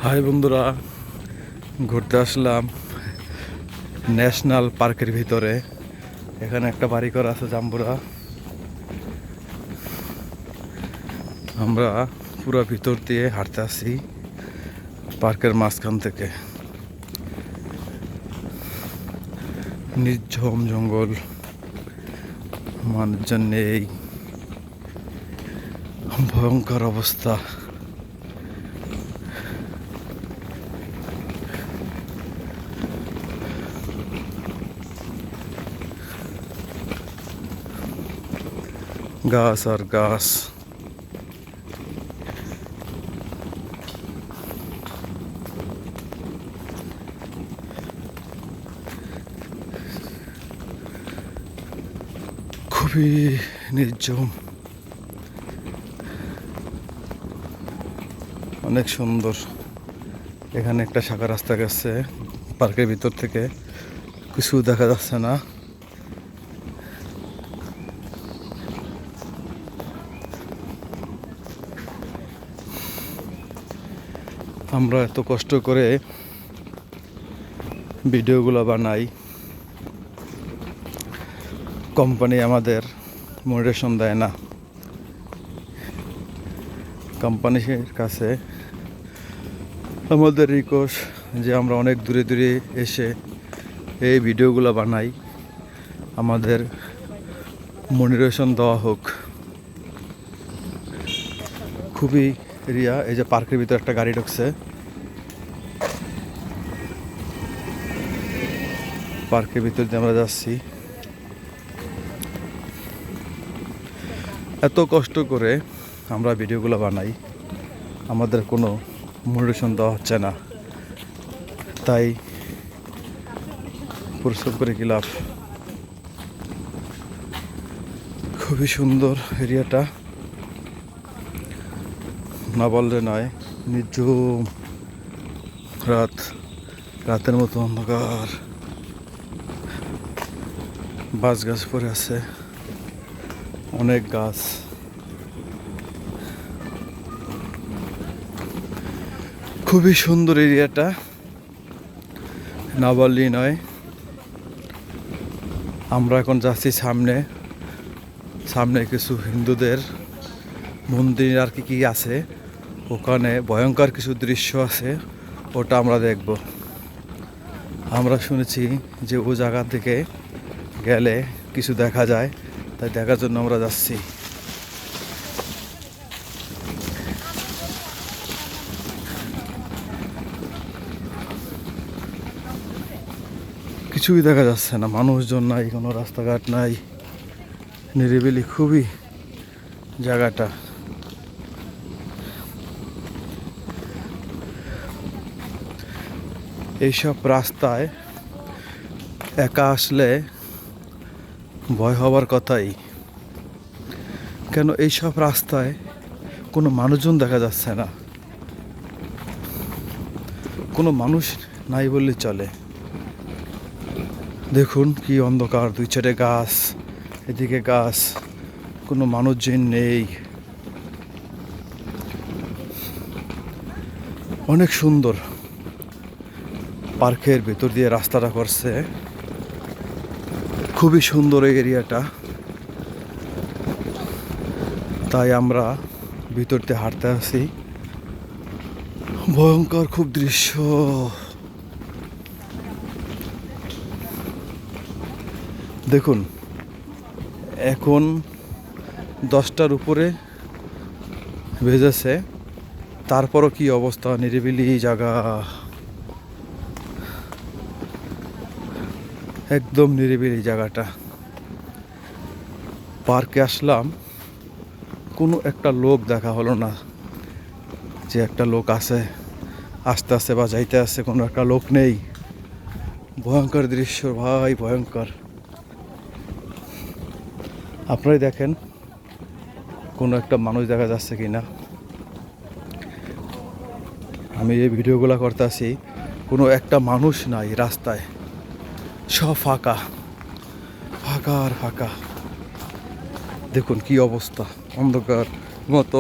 High বন্ধুরা, ঘুরতে আসলাম national পার্কের ভিতরে। এখানে একটা বাড়িঘর আছে জাম্বুরা। আমরা পুরো ভিতর দিয়ে হাঁটতে আসি পার্কের মাঝখান থেকে। নির্ঝম জঙ্গল, মানুষজন নেই, ভয়ঙ্কর অবস্থা। গাছ আর গাছ। খুবই নির্জন, অনেক সুন্দর। এখানে একটা শাখা রাস্তা গেছে পার্কের ভিতর থেকে, কিছু দেখা যাচ্ছে না। আমরা এত কষ্ট করে ভিডিওগুলো বানাই, কোম্পানি আমাদের মোটিভেশন দেয় না। কোম্পানির কাছে আমাদের রিকোয়েস্ট যে আমরা অনেক দূরে দূরে এসে এই ভিডিওগুলো বানাই, আমাদের মোটিভেশন দেওয়া হোক। খুবই এরিয়া। এই যে পার্কের ভিতরে একটা গাড়ি ঢুকছে। পার্কের ভিতর দিয়ে আমরা যাচ্ছি। এত কষ্ট করে আমরা ভিডিওগুলো বানাই, আমাদের কোনো মোটিভেশন দেওয়া হচ্ছে না। তাই পরিশ্রম করে কি লাভ। খুবই সুন্দর এরিয়াটা, না বললে নয়। নির্ঝুম রাতের মতো অন্ধকার। বাঁশ গাছ পড়ে আছে, অনেক গাছ। খুবই সুন্দর এরিয়াটা, না বললেই নয়। আমরা এখন যাচ্ছি সামনে কিছু হিন্দুদের মন্দির আর কি আছে। ওখানে ভয়ঙ্কর কিছু দৃশ্য আছে, ওটা আমরা দেখব। আমরা শুনেছি যে ও জায়গা থেকে গেলে কিছু দেখা যায়, তাই দেখার জন্য আমরা যাচ্ছি। কিছুই দেখা যাচ্ছে না, মানুষজন নাই, কোনো রাস্তাঘাট নাই, নিরিবিলি খুবই জায়গাটা। এইসব রাস্তায় একা আসলে ভয় হবার কথাই। কেন এইসব রাস্তায় কোনো মানুষজন দেখা যাচ্ছে না, কোনো মানুষ নাই বললে চলে। দেখুন কি অন্ধকার, দুই চারে গাছ, এদিকে গাছ, কোনো মানুষজন নেই। অনেক সুন্দর পার্কের ভেতর দিয়ে রাস্তাটা করছে, খুবই সুন্দর এই এরিয়াটা। তাই আমরা ভিতর দিয়ে হাঁটতে আসি। ভয়ঙ্কর খুব দৃশ্য। দেখুন, এখন 10টার উপরে বেজেছে, তারপরও কি অবস্থা। নিরিবিলি জায়গা, একদম নিরিবিলি জায়গাটা। পার্কে আসলাম, কোনো একটা লোক দেখা হলো না, যে একটা লোক আছে আসতে আসতে বা যাইতে আসছে, কোনো একটা লোক নেই। ভয়ঙ্কর দৃশ্য ভাই, ভয়ঙ্কর। আপনারাই দেখেন কোনো একটা মানুষ দেখা যাচ্ছে কি না। আমি এই ভিডিওগুলো করতে আসি, কোনো একটা মানুষ নাই রাস্তায়, সব ফাঁকা ফাঁকা আর ফাঁকা। দেখুন কি অবস্থা, অন্ধকার মতো।